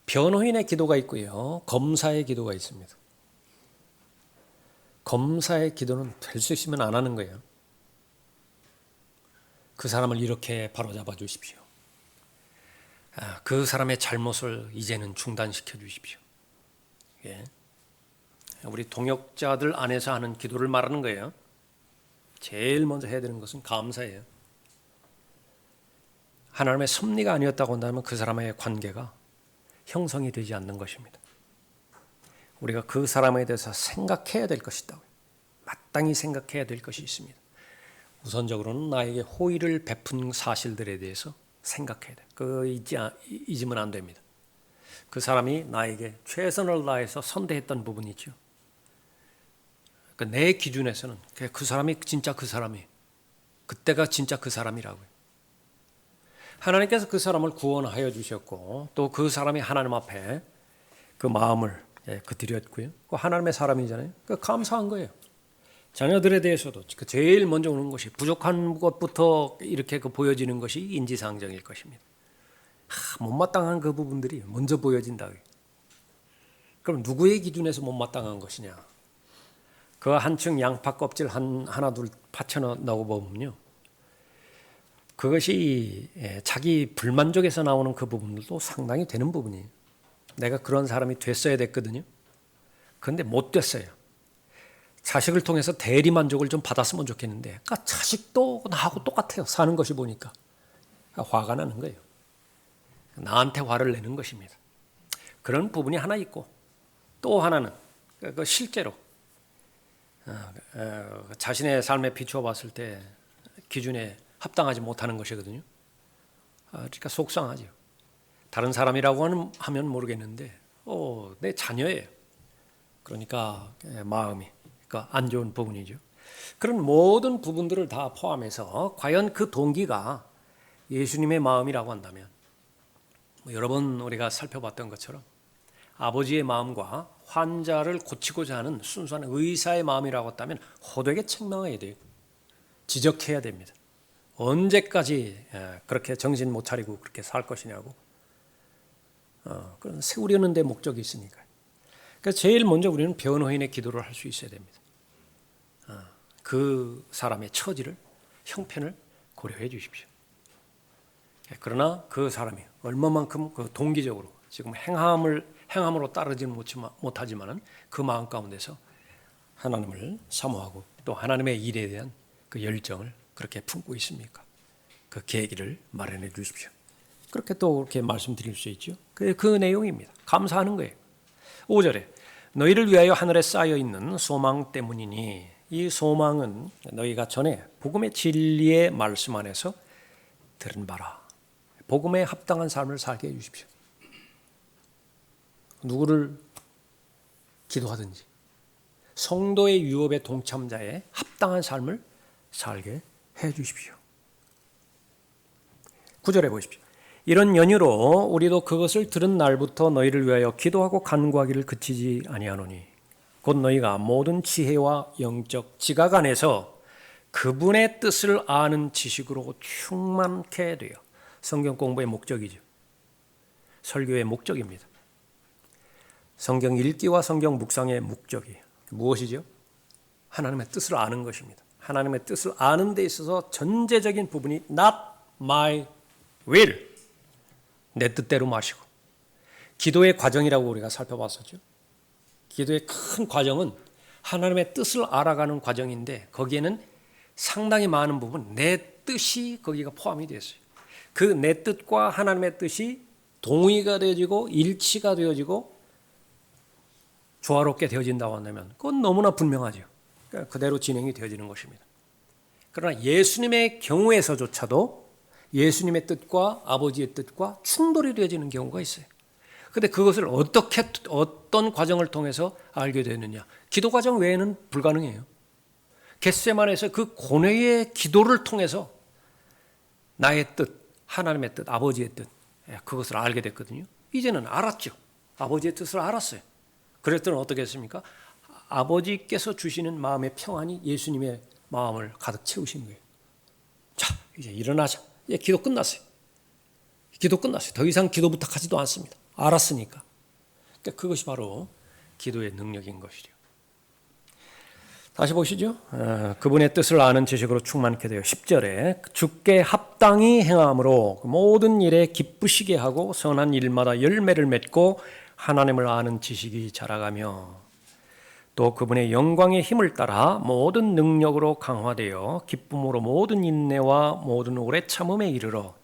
Speaker 1: 변호인의 기도가 있고요. 검사의 기도가 있습니다. 검사의 기도는 될 수 있으면 안 하는 거예요. 그 사람을 이렇게 바로잡아 주십시오. 그 사람의 잘못을 이제는 중단시켜 주십시오. 예. 우리 동역자들 안에서 하는 기도를 말하는 거예요. 제일 먼저 해야 되는 것은 감사예요. 하나님의 섭리가 아니었다고 한다면 그 사람의 관계가 형성이 되지 않는 것입니다. 우리가 그 사람에 대해서 생각해야 될 것이 있다고요. 마땅히 생각해야 될 것이 있습니다. 우선적으로는 나에게 호의를 베푼 사실들에 대해서 생각해야 돼요. 그거 잊으면 안 됩니다. 그 사람이 나에게 최선을 다해서 선대했던 부분이 있죠. 내 기준에서는 그 사람이 진짜 그 사람이에요. 그때가 진짜 그 사람이라고요. 하나님께서 그 사람을 구원하여 주셨고 또 그 사람이 하나님 앞에 그 마음을 드렸고요. 그 하나님의 사람이잖아요. 감사한 거예요. 자녀들에 대해서도 그 제일 먼저 오는 것이 부족한 것부터 이렇게 보여지는 것이 인지상정일 것입니다. 못마땅한 그 부분들이 먼저 보여진다. 그럼 누구의 기준에서 못마땅한 것이냐? 그 한층 양파 껍질 하나 둘 받쳐 넣어 보면요. 그것이 자기 불만족에서 나오는 그 부분들도 상당히 되는 부분이에요. 내가 그런 사람이 됐어야 됐거든요. 그런데 못 됐어요. 자식을 통해서 대리만족을 좀 받았으면 좋겠는데 그러니까 자식도 나하고 똑같아요. 사는 것이 보니까. 화가 나는 거예요. 나한테 화를 내는 것입니다. 그런 부분이 하나 있고 또 하나는 실제로 자신의 삶에 비추어 봤을 때 기준에 합당하지 못하는 것이거든요. 그러니까 속상하죠. 다른 사람이라고 하면 모르겠는데 내 자녀예요. 그러니까 마음이 안 좋은 부분이죠. 그런 모든 부분들을 다 포함해서 과연 그 동기가 예수님의 마음이라고 한다면 여러 번 우리가 살펴봤던 것처럼 아버지의 마음과 환자를 고치고자 하는 순수한 의사의 마음이라고 했다면 호되게 책망해야 돼요. 지적해야 됩니다. 언제까지 그렇게 정신 못 차리고 그렇게 살 것이냐고. 그런 세우려는 데 목적이 있으니까. 그래서 제일 먼저 우리는 변호인의 기도를 할 수 있어야 됩니다. 그 사람의 처지를 형편을 고려해 주십시오. 그러나 그 사람이 얼마만큼 그 동기적으로 지금 행함으로 따르지는 못하지만은 그 마음 가운데서 하나님을 사모하고 또 하나님의 일에 대한 그 열정을 그렇게 품고 있습니까? 그 계기를 마련해 주십시오. 그렇게 또 그렇게 말씀드릴 수 있죠. 그 내용입니다. 감사하는 거예요. 5절에 너희를 위하여 하늘에 쌓여 있는 소망 때문이니 이 소망은 너희가 전에 복음의 진리의 말씀 안에서 들은 바라. 복음에 합당한 삶을 살게 해 주십시오. 누구를 기도하든지 성도의 유업의 동참자의 합당한 삶을 살게 해 주십시오. 9절에 보십시오. 이런 연유로 우리도 그것을 들은 날부터 너희를 위하여 기도하고 간구하기를 그치지 아니하노니 곧 너희가 모든 지혜와 영적 지각 안에서 그분의 뜻을 아는 지식으로 충만케 되어 성경 공부의 목적이죠. 설교의 목적입니다. 성경 읽기와 성경 묵상의 목적이 무엇이죠? 하나님의 뜻을 아는 것입니다. 하나님의 뜻을 아는 데 있어서 전제적인 부분이 not my will, 내 뜻대로 마시고 기도의 과정이라고 우리가 살펴봤었죠. 기도의 큰 과정은 하나님의 뜻을 알아가는 과정인데 거기에는 상당히 많은 부분 내 뜻이 거기가 포함이 되어 있어요. 그 내 뜻과 하나님의 뜻이 동의가 되어지고 일치가 되어지고 조화롭게 되어진다고 한다면 그건 너무나 분명하죠. 그러니까 그대로 진행이 되어지는 것입니다. 그러나 예수님의 경우에서조차도 예수님의 뜻과 아버지의 뜻과 충돌이 되어지는 경우가 있어요. 그런데 그것을 어떤 과정을 통해서 알게 되느냐. 기도 과정 외에는 불가능해요. 겟세마네에서 그 고뇌의 기도를 통해서 나의 뜻, 하나님의 뜻, 아버지의 뜻 그것을 알게 됐거든요. 이제는 알았죠. 아버지의 뜻을 알았어요. 그랬더니 어떻게 했습니까? 아버지께서 주시는 마음의 평안이 예수님의 마음을 가득 채우신 거예요. 자, 이제 일어나자. 이제 기도 끝났어요. 기도 끝났어요. 더 이상 기도 부탁하지도 않습니다. 알았으니까. 그러니까 그것이 바로 기도의 능력인 것이죠. 다시 보시죠. 그분의 뜻을 아는 지식으로 충만케 되어 10절에 주께 합당히 행함으로 모든 일에 기쁘시게 하고 선한 일마다 열매를 맺고 하나님을 아는 지식이 자라가며 또 그분의 영광의 힘을 따라 모든 능력으로 강화되어 기쁨으로 모든 인내와 모든 오래 참음에 이르러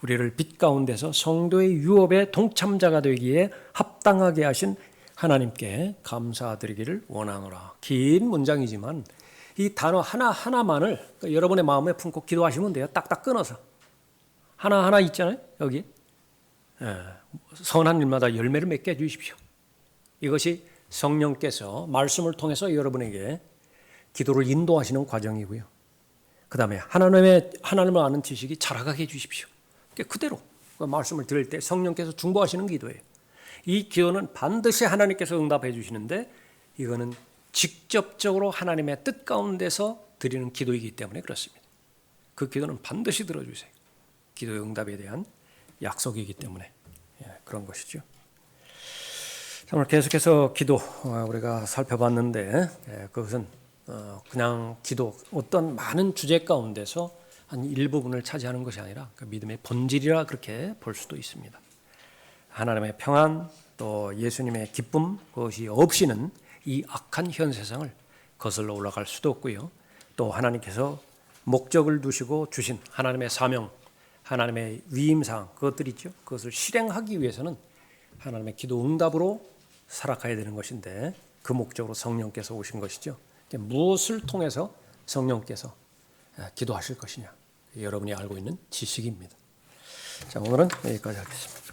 Speaker 1: 우리를 빛 가운데서 성도의 유업의 동참자가 되기에 합당하게 하신 하나님께 감사드리기를 원하노라. 긴 문장이지만 이 단어 하나하나만을 여러분의 마음에 품고 기도하시면 돼요. 딱딱 끊어서. 하나하나 있잖아요. 여기. 선한 일마다 열매를 맺게 해주십시오. 이것이 성령께서 말씀을 통해서 여러분에게 기도를 인도하시는 과정이고요. 그 다음에 하나님을 아는 지식이 자라가게 해주십시오. 그대로 말씀을 들을 때 성령께서 중보하시는 기도예요. 이 기도는 반드시 하나님께서 응답해 주시는데 이거는 직접적으로 하나님의 뜻 가운데서 드리는 기도이기 때문에 그렇습니다. 그 기도는 반드시 들어주세요. 기도의 응답에 대한 약속이기 때문에 그런 것이죠. 오늘 계속해서 기도 우리가 살펴봤는데 그것은 그냥 기도 어떤 많은 주제 가운데서 한 일부분을 차지하는 것이 아니라 그 믿음의 본질이라 그렇게 볼 수도 있습니다. 하나님의 평안 또 예수님의 기쁨 그것이 없이는 이 악한 현 세상을 거슬러 올라갈 수도 없고요. 또 하나님께서 목적을 두시고 주신 하나님의 사명, 하나님의 위임사항 그것들 있죠. 그것을 실행하기 위해서는 하나님의 기도 응답으로 살아가야 되는 것인데 그 목적으로 성령께서 오신 것이죠. 무엇을 통해서 성령께서 기도하실 것이냐 여러분이 알고 있는 지식입니다. 자, 오늘은 여기까지 하겠습니다.